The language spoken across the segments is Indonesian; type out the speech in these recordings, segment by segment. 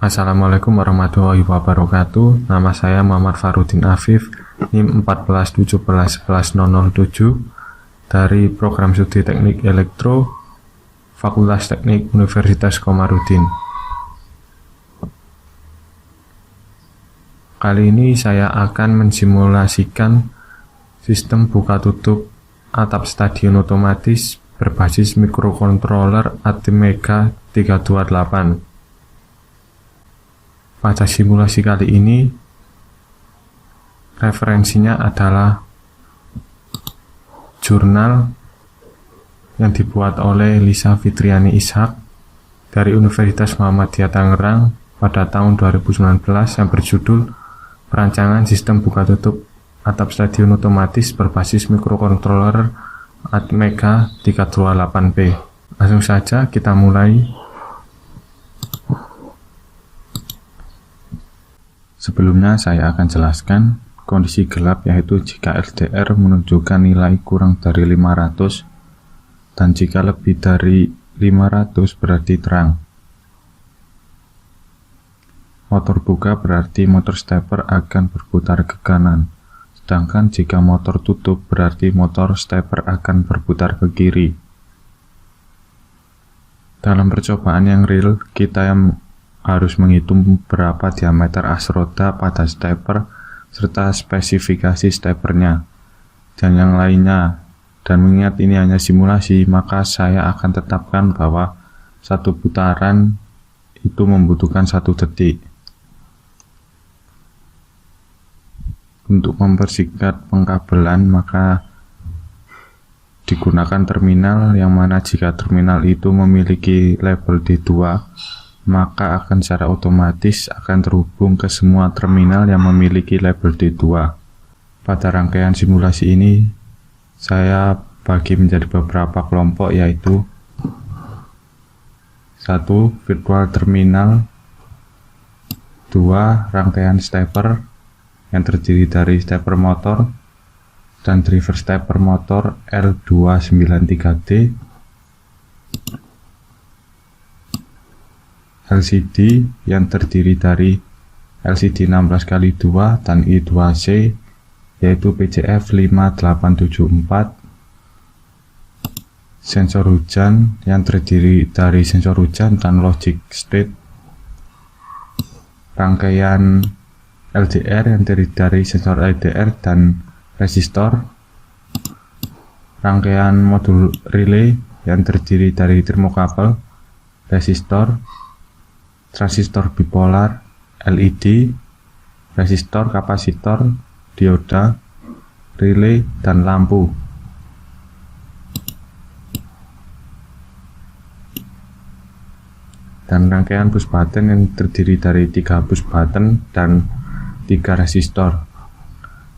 Assalamualaikum warahmatullahi wabarakatuh. Nama saya Muhammad Farudin Afif, NIM 1417110007 dari Program Studi Teknik Elektro Fakultas Teknik Universitas Komarudin. Kali ini saya akan mensimulasikan sistem buka tutup atap stadion otomatis berbasis mikrokontroler ATmega 328. Pada simulasi kali ini, referensinya adalah jurnal yang dibuat oleh Lisa Fitriani Ishak dari Universitas Muhammadiyah Tangerang pada tahun 2019 yang berjudul Perancangan Sistem Buka Tutup Atap Stadion Otomatis Berbasis Mikrokontroler ATmega 328P. Langsung saja kita mulai. Sebelumnya saya akan jelaskan kondisi gelap, yaitu jika LDR menunjukkan nilai kurang dari 500 dan jika lebih dari 500 berarti terang. Motor buka berarti motor stepper akan berputar ke kanan, sedangkan jika motor tutup berarti motor stepper akan berputar ke kiri. Dalam percobaan yang real, kita harus menghitung berapa diameter as roda pada stepper serta spesifikasi steppernya dan yang lainnya. Dan mengingat ini hanya simulasi, maka saya akan tetapkan bahwa satu putaran itu membutuhkan 1 detik. Untuk mempersingkat pengkabelan, maka digunakan terminal yang mana jika terminal itu memiliki label D2, maka akan secara otomatis akan terhubung ke semua terminal yang memiliki label D2. Pada rangkaian simulasi ini, saya bagi menjadi beberapa kelompok, yaitu 1. Virtual terminal, 2. Rangkaian stepper yang terdiri dari stepper motor dan driver stepper motor L293D, LCD yang terdiri dari LCD 16x2 dan I2C, yaitu PCF 5874, sensor hujan yang terdiri dari sensor hujan dan logic state, rangkaian LDR yang terdiri dari sensor LDR dan resistor, rangkaian modul relay yang terdiri dari termokabel, resistor, transistor bipolar, LED, resistor, kapasitor, dioda, relay, dan lampu. Dan rangkaian push button yang terdiri dari 3 push button dan 3 resistor.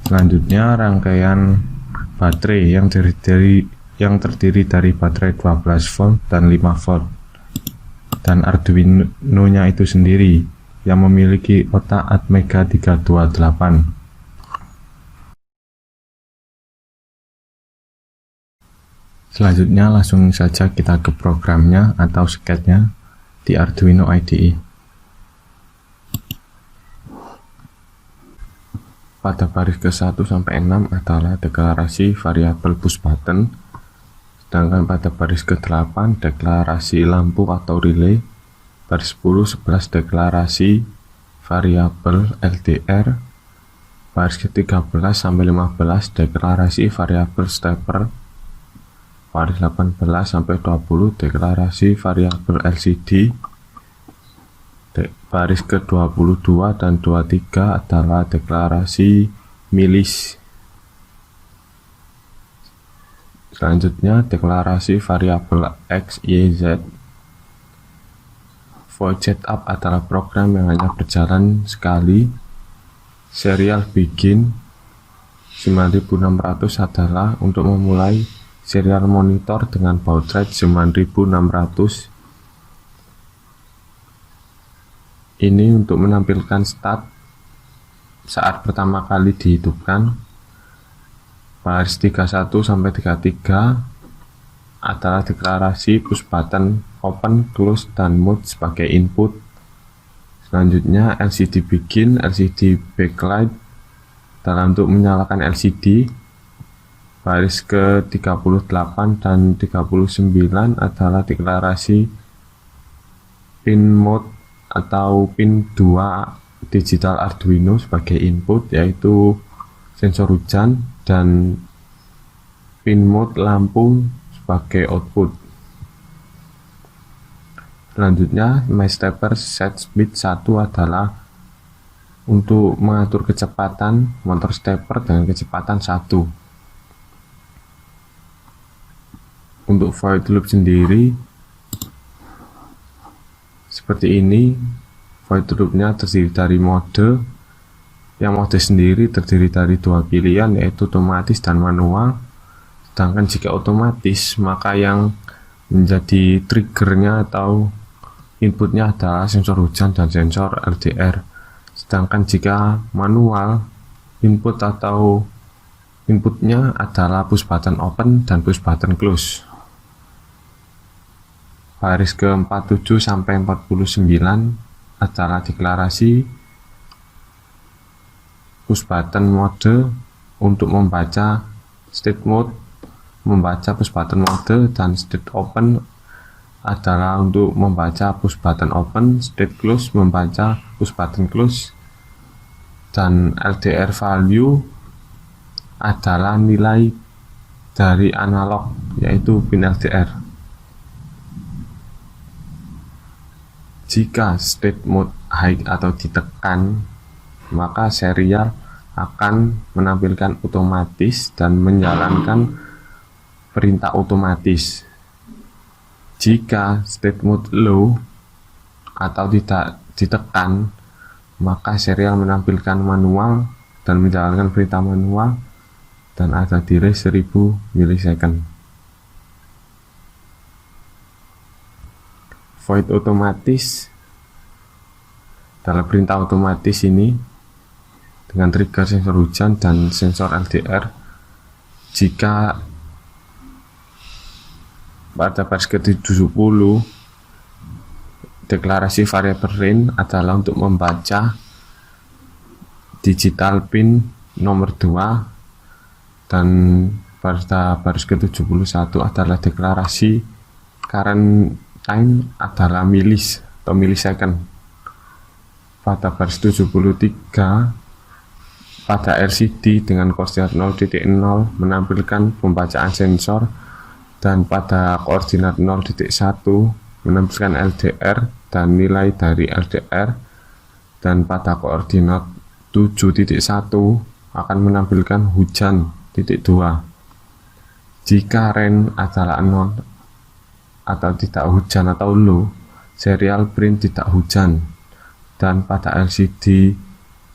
Selanjutnya rangkaian baterai yang terdiri dari baterai 12 volt dan 5 volt. Dan Arduino-nya itu sendiri yang memiliki otak ATmega 328. Selanjutnya langsung saja kita ke programnya atau sketnya di Arduino IDE. Pada baris ke-1 sampai 6 adalah deklarasi variabel push button. Sedangkan pada baris ke-8 deklarasi lampu atau relay, baris 10, 11 deklarasi variabel LDR, baris ke-13 sampai 15 deklarasi variabel stepper, baris 18 sampai 20 deklarasi variabel LCD, baris ke-22 dan 23 adalah deklarasi milis. Selanjutnya deklarasi variabel X, Y, Z. Void setup adalah program yang hanya berjalan sekali. Serial begin 9600 adalah untuk memulai serial monitor dengan baud rate 9600. Ini untuk menampilkan start saat pertama kali dihidupkan. Baris 31 sampai 33 adalah deklarasi push button open, close, dan mode sebagai input. Selanjutnya LCD begin, LCD backlight. Dalam untuk menyalakan LCD, baris ke 38 dan 39 adalah deklarasi pin mode atau pin 2 digital Arduino sebagai input, yaitu sensor hujan, dan pin mode lampu sebagai output. Selanjutnya my stepper set speed 1 adalah untuk mengatur kecepatan motor stepper dengan kecepatan 1. Untuk void loop sendiri seperti ini. Void loopnya terdiri dari mode. Yang mode sendiri terdiri dari dua pilihan, yaitu otomatis dan manual. Sedangkan jika otomatis, maka yang menjadi triggernya atau inputnya adalah sensor hujan dan sensor LDR. Sedangkan jika manual, inputnya adalah push button open dan push button close. Baris ke 47 sampai 49 adalah deklarasi push button mode untuk membaca state mode, membaca push button mode, dan state open adalah untuk membaca push button open, state close membaca push button close, dan LDR value adalah nilai dari analog, yaitu pin LDR. Jika state mode high atau ditekan, maka serial akan menampilkan otomatis dan menjalankan perintah otomatis. Jika state mode low atau tidak ditekan, maka serial menampilkan manual dan menjalankan perintah manual dan ada delay 1000 milisecond. Void otomatis dalam perintah otomatis ini dengan trigger sensor hujan dan sensor LDR. Jika pada baris ke-70 deklarasi variabel range adalah untuk membaca digital pin nomor 2, dan pada baris ke-71 adalah deklarasi current time adalah milis atau milisecond. Pada baris 73 pada LCD dengan koordinat 0.0 menampilkan pembacaan sensor, dan pada koordinat 0.1 menampilkan LDR dan nilai dari LDR, dan pada koordinat 7.1 akan menampilkan hujan titik 2. Jika range adalah 0 atau tidak hujan atau low, serial print tidak hujan, dan pada LCD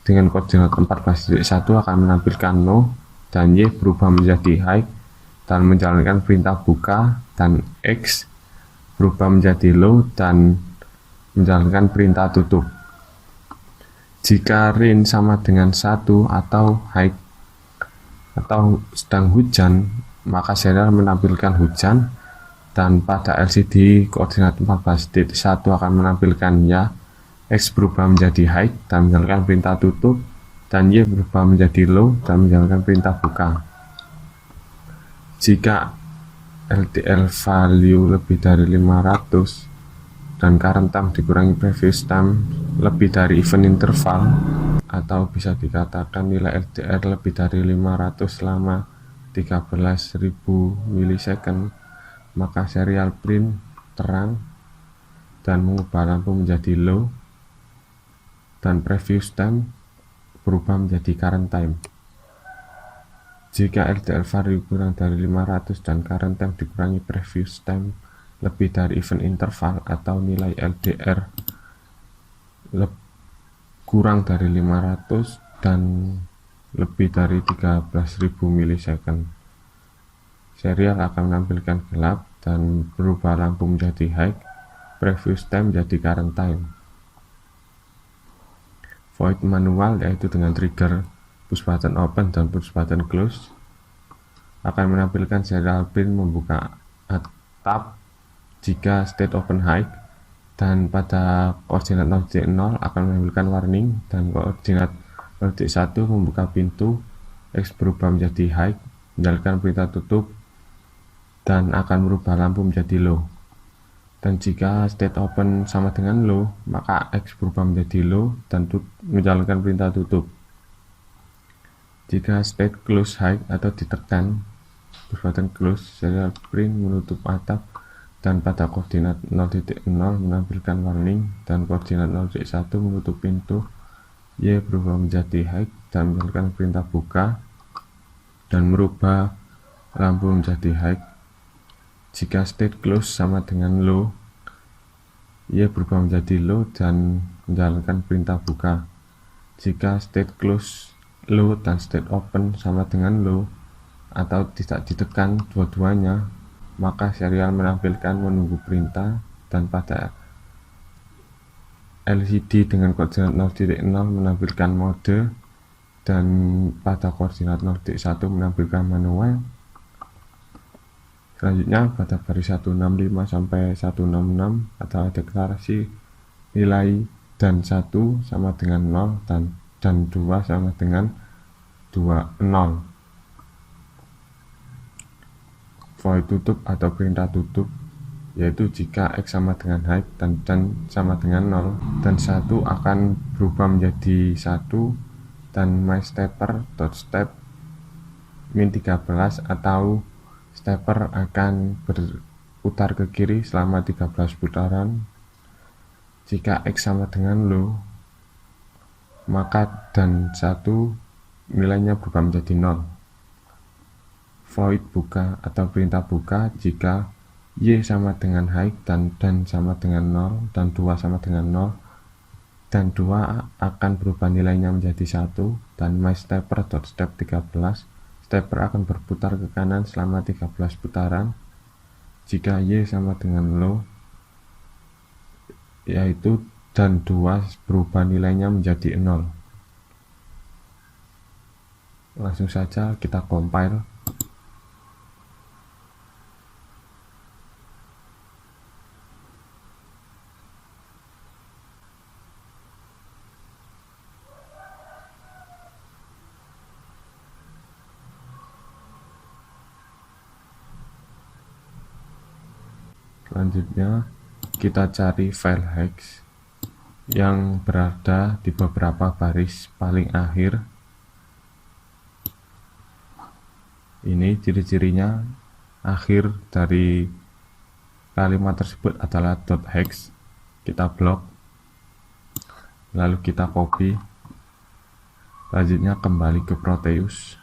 dengan koordinat 14.1 akan menampilkan no, dan Y berubah menjadi high dan menjalankan perintah buka, dan X berubah menjadi low dan menjalankan perintah tutup. Jika range sama dengan 1 atau high atau sedang hujan, maka serial menampilkan hujan, dan pada LCD koordinat 14.1 akan menampilkan ya. X berubah menjadi high dan menjalankan perintah tutup, dan Y berubah menjadi low dan menjalankan perintah buka. Jika LDR value lebih dari 500 dan current time dikurangi previous time lebih dari event interval, atau bisa dikatakan nilai LDR lebih dari 500 selama 13.000 milisecond, maka serial print terang dan mengubah lampu menjadi low, dan previous time berubah menjadi current time. Jika LDR value kurang dari 500 dan current time dikurangi previous time lebih dari event interval, atau nilai LDR kurang dari 500 dan lebih dari 13.000 milisecond, serial akan menampilkan gelap dan berubah lampu menjadi high, previous time menjadi current time. Void manual, yaitu dengan trigger push button open dan push button close, akan menampilkan serial pin membuka tab jika state open high, dan pada koordinat 0,0 akan menampilkan warning, dan koordinat 0,1 membuka pintu, X berubah menjadi high, menjalankan perintah tutup, dan akan merubah lampu menjadi low. Dan jika state open sama dengan low, maka X berubah menjadi low dan menjalankan perintah tutup. Jika state close high atau ditekan, push button close, serial print menutup atap, dan pada koordinat 0,0 menampilkan warning, dan koordinat 0,1 menutup pintu, Y berubah menjadi high dan menjalankan perintah buka dan merubah lampu menjadi high. Jika state close sama dengan low, Y berubah menjadi low dan menjalankan perintah buka. Jika state close low dan state open sama dengan low atau tidak ditekan dua-duanya, maka serial menampilkan menunggu perintah, dan pada LCD dengan koordinat 0,0 menampilkan mode, dan pada koordinat 0,1 menampilkan manual. Selanjutnya pada baris 165 sampai 166 adalah deklarasi nilai, dan 1 sama dengan 0 dan 2 sama dengan 0. Void tutup atau perintah tutup, yaitu jika X sama dengan high dan sama dengan 0, dan 1 akan berubah menjadi 1, dan myStepper.step min 13 atau stepper akan berputar ke kiri selama 13 putaran. Jika X sama dengan low, maka dan 1 nilainya berubah menjadi 0. Void buka atau perintah buka jika Y sama dengan high dan sama dengan 0 dan 2 sama dengan 0, dan 2 akan berubah nilainya menjadi 1, dan myStepper.step 13, stepper akan berputar ke kanan selama 13 putaran. Jika Y sama dengan low, yaitu dan 2 berubah nilainya menjadi 0. Langsung saja kita compile. Selanjutnya kita cari file hex yang berada di beberapa baris paling akhir. Ini ciri-cirinya, akhir dari kalimat tersebut adalah .hex. Kita blok, lalu kita copy. Selanjutnya kembali ke Proteus,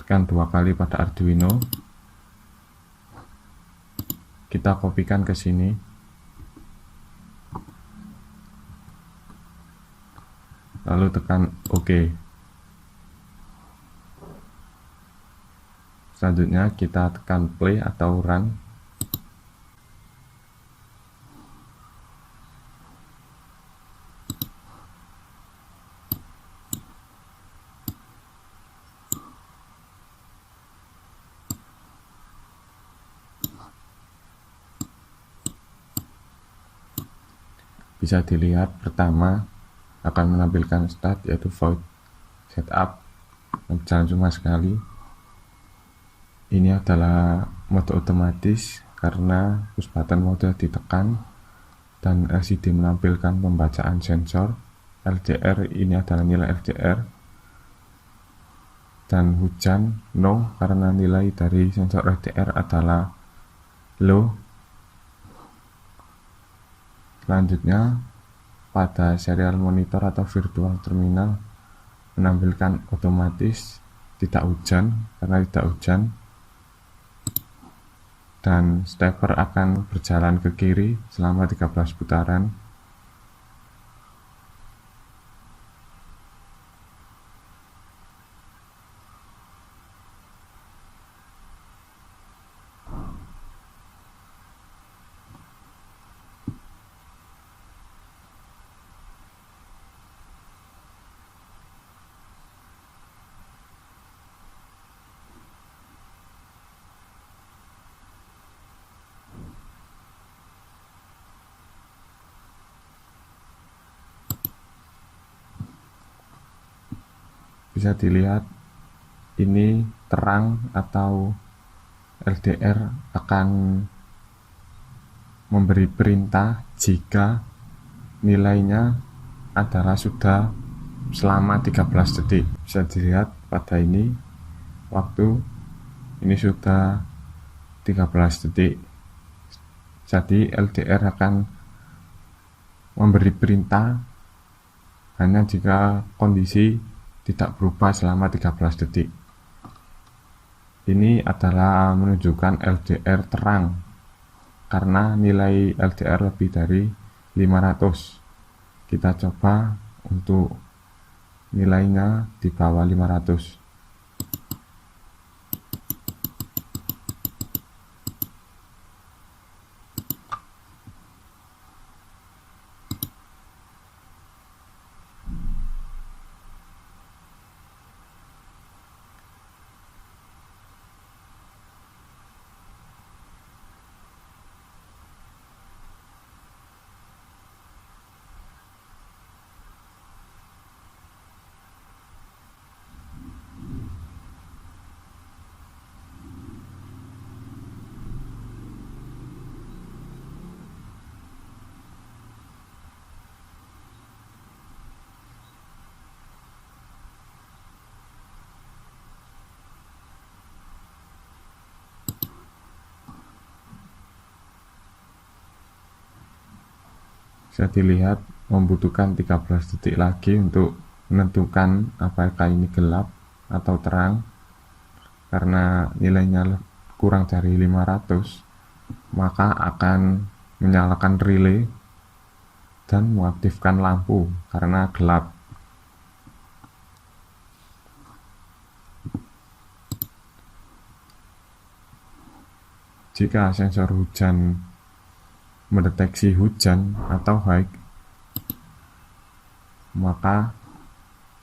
tekan 2 kali pada Arduino, kita kopikan ke sini, lalu tekan OK. Selanjutnya kita tekan play atau run. Bisa dilihat pertama akan menampilkan start, yaitu void setup, berjalan cuma sekali. Ini adalah mode otomatis karena push button mode ditekan, dan LCD menampilkan pembacaan sensor. LCR ini adalah nilai LCR, dan hujan no karena nilai dari sensor LCR adalah low. Selanjutnya pada serial monitor atau virtual terminal menampilkan otomatis tidak hujan karena tidak hujan, dan stepper akan berjalan ke kiri selama 13 putaran. Bisa dilihat ini terang atau LDR akan memberi perintah jika nilainya adalah sudah selama 13 detik. Bisa dilihat pada ini waktu ini sudah 13 detik. Jadi LDR akan memberi perintah hanya jika kondisi tidak berubah selama 13 detik. Ini adalah menunjukkan LDR terang karena nilai LDR lebih dari 500. Kita coba untuk nilainya di bawah 500. Bisa dilihat membutuhkan 13 detik lagi untuk menentukan apakah ini gelap atau terang. Karena nilainya kurang dari 500, maka akan menyalakan relay dan mengaktifkan lampu karena gelap. Jika sensor hujan mendeteksi hujan atau high, maka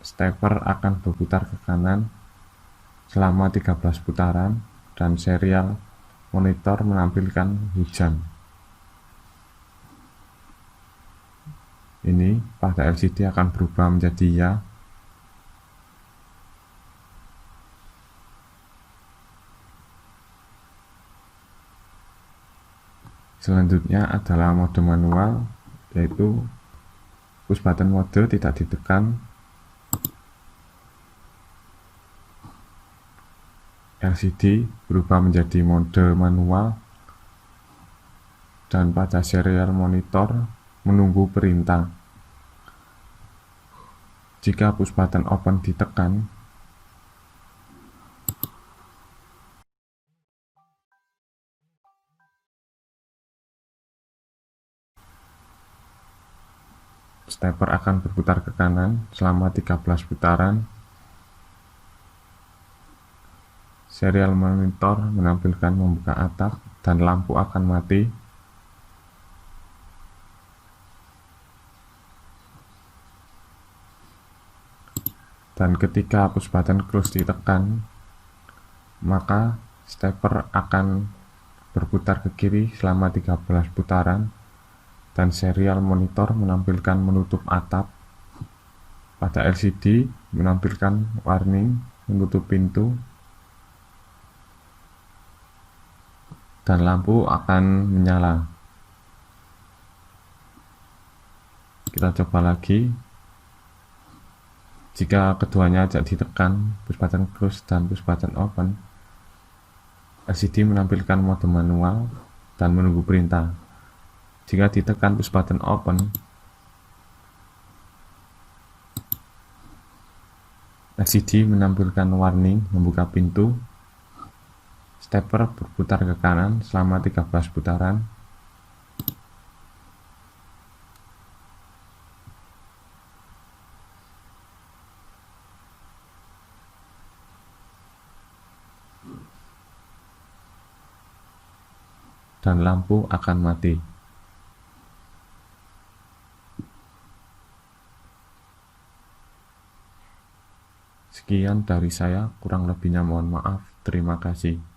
stepper akan berputar ke kanan selama 13 putaran dan serial monitor menampilkan hujan. Ini pada LCD akan berubah menjadi ya. Selanjutnya adalah mode manual, yaitu push button mode tidak ditekan, LCD berubah menjadi mode manual, dan pada serial monitor menunggu perintah. Jika push button open ditekan, stepper akan berputar ke kanan selama 13 putaran. Serial monitor menampilkan membuka atap dan lampu akan mati. Dan ketika push button close ditekan, maka stepper akan berputar ke kiri selama 13 putaran dan serial monitor menampilkan menutup atap. Pada LCD menampilkan warning menutup pintu dan lampu akan menyala. Kita coba lagi. Jika keduanya tidak ditekan, push button close dan push button open, LCD menampilkan mode manual dan menunggu perintah. Jika ditekan push button open, LCD menampilkan warning membuka pintu. Stepper berputar ke kanan selama 13 putaran. Dan lampu akan mati. Sekian dari saya, kurang lebihnya mohon maaf. Terima kasih.